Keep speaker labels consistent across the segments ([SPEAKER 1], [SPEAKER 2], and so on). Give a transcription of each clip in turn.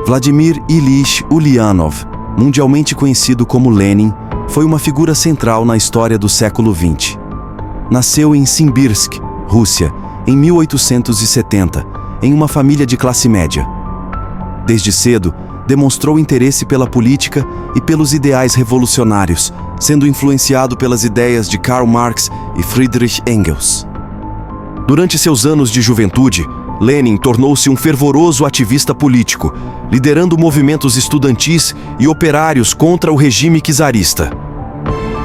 [SPEAKER 1] Vladimir Ilyich Ulyanov, mundialmente conhecido como Lenin, foi uma figura central na história do século XX. Nasceu em Simbirsk, Rússia, em 1870, em uma família de classe média. Desde cedo, demonstrou interesse pela política e pelos ideais revolucionários, sendo influenciado pelas ideias de Karl Marx e Friedrich Engels. Durante seus anos de juventude, Lenin tornou-se um fervoroso ativista político, liderando movimentos estudantis e operários contra o regime czarista.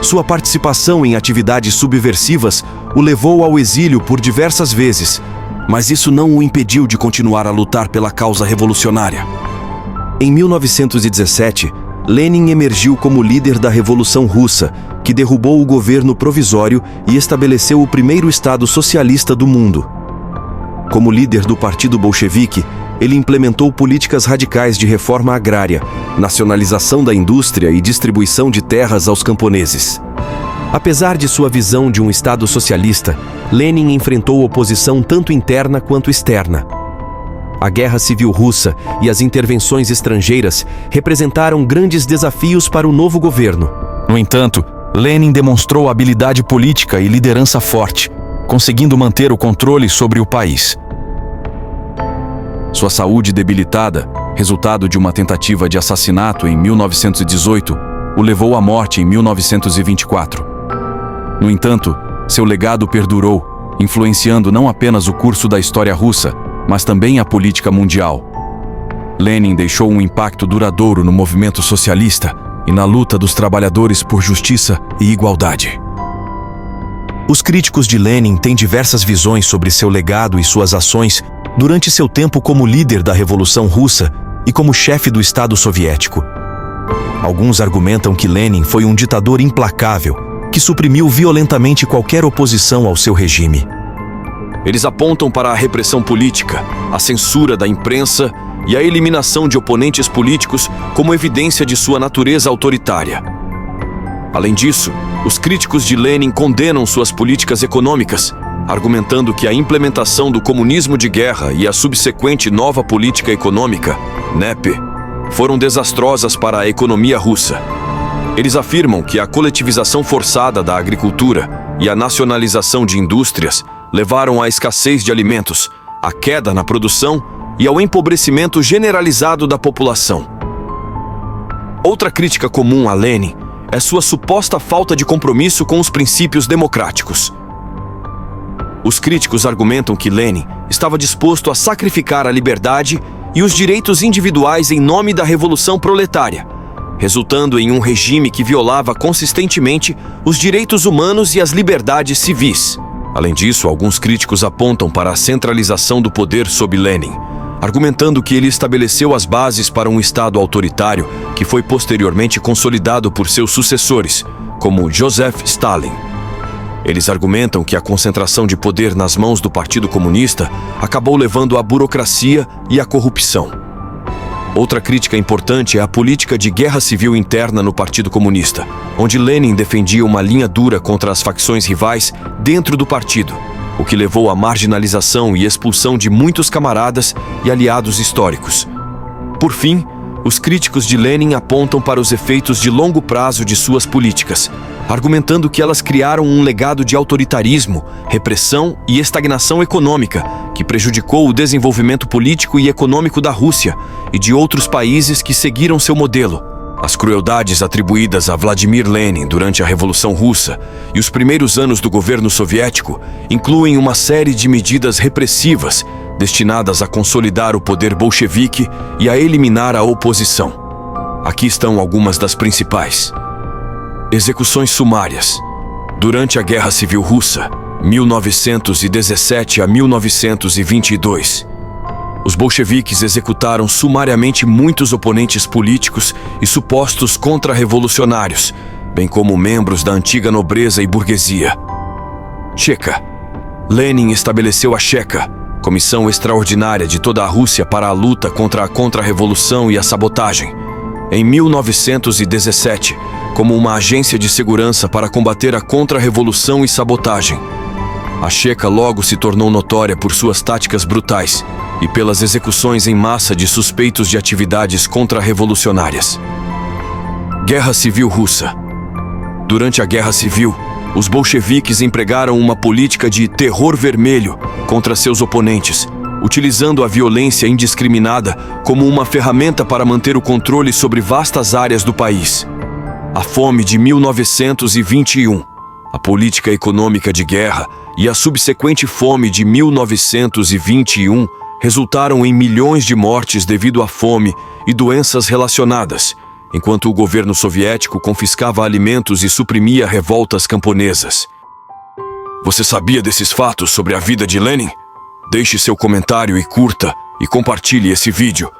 [SPEAKER 1] Sua participação em atividades subversivas o levou ao exílio por diversas vezes, mas isso não o impediu de continuar a lutar pela causa revolucionária. Em 1917, Lenin emergiu como líder da Revolução Russa, que derrubou o governo provisório e estabeleceu o primeiro Estado socialista do mundo. Como líder do Partido Bolchevique, ele implementou políticas radicais de reforma agrária, nacionalização da indústria e distribuição de terras aos camponeses. Apesar de sua visão de um Estado socialista, Lenin enfrentou oposição tanto interna quanto externa. A Guerra Civil Russa e as intervenções estrangeiras representaram grandes desafios para o novo governo. No entanto, Lenin demonstrou habilidade política e liderança forte, conseguindo manter o controle sobre o país. Sua saúde debilitada, resultado de uma tentativa de assassinato em 1918, o levou à morte em 1924. No entanto, seu legado perdurou, influenciando não apenas o curso da história russa, mas também a política mundial. Lenin deixou um impacto duradouro no movimento socialista e na luta dos trabalhadores por justiça e igualdade. Os críticos de Lenin têm diversas visões sobre seu legado e suas ações durante seu tempo como líder da Revolução Russa e como chefe do Estado Soviético. Alguns argumentam que Lenin foi um ditador implacável que suprimiu violentamente qualquer oposição ao seu regime. Eles apontam para a repressão política, a censura da imprensa e a eliminação de oponentes políticos como evidência de sua natureza autoritária. Além disso, os críticos de Lenin condenam suas políticas econômicas, argumentando que a implementação do comunismo de guerra e a subsequente nova política econômica, NEP, foram desastrosas para a economia russa. Eles afirmam que a coletivização forçada da agricultura e a nacionalização de indústrias levaram à escassez de alimentos, à queda na produção e ao empobrecimento generalizado da população. Outra crítica comum a Lenin é sua suposta falta de compromisso com os princípios democráticos. Os críticos argumentam que Lenin estava disposto a sacrificar a liberdade e os direitos individuais em nome da Revolução Proletária, resultando em um regime que violava consistentemente os direitos humanos e as liberdades civis. Além disso, alguns críticos apontam para a centralização do poder sob Lenin, argumentando que ele estabeleceu as bases para um Estado autoritário que foi posteriormente consolidado por seus sucessores, como Joseph Stalin. Eles argumentam que a concentração de poder nas mãos do Partido Comunista acabou levando à burocracia e à corrupção. Outra crítica importante é a política de guerra civil interna no Partido Comunista, onde Lenin defendia uma linha dura contra as facções rivais dentro do partido, o que levou à marginalização e expulsão de muitos camaradas e aliados históricos. Por fim, os críticos de Lenin apontam para os efeitos de longo prazo de suas políticas, argumentando que elas criaram um legado de autoritarismo, repressão e estagnação econômica que prejudicou o desenvolvimento político e econômico da Rússia e de outros países que seguiram seu modelo. As crueldades atribuídas a Vladimir Lenin durante a Revolução Russa e os primeiros anos do governo soviético incluem uma série de medidas repressivas destinadas a consolidar o poder bolchevique e a eliminar a oposição. Aqui estão algumas das principais. Execuções sumárias. Durante a Guerra Civil Russa, 1917 a 1922, os bolcheviques executaram sumariamente muitos oponentes políticos e supostos contra-revolucionários, bem como membros da antiga nobreza e burguesia. Cheka. Lenin estabeleceu a Cheka, Comissão Extraordinária de toda a Rússia para a luta contra a contra-revolução e a sabotagem, em 1917, como uma agência de segurança para combater a contra-revolução e sabotagem. A Cheka logo se tornou notória por suas táticas brutais, e pelas execuções em massa de suspeitos de atividades contra-revolucionárias. Guerra Civil Russa. Durante a Guerra Civil, os bolcheviques empregaram uma política de terror vermelho contra seus oponentes, utilizando a violência indiscriminada como uma ferramenta para manter o controle sobre vastas áreas do país. A fome de 1921, a política econômica de guerra e a subsequente fome de 1921 resultaram em milhões de mortes devido à fome e doenças relacionadas, enquanto o governo soviético confiscava alimentos e suprimia revoltas camponesas. Você sabia desses fatos sobre a vida de Lenin? Deixe seu comentário e curta e compartilhe esse vídeo.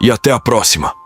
[SPEAKER 1] E até a próxima!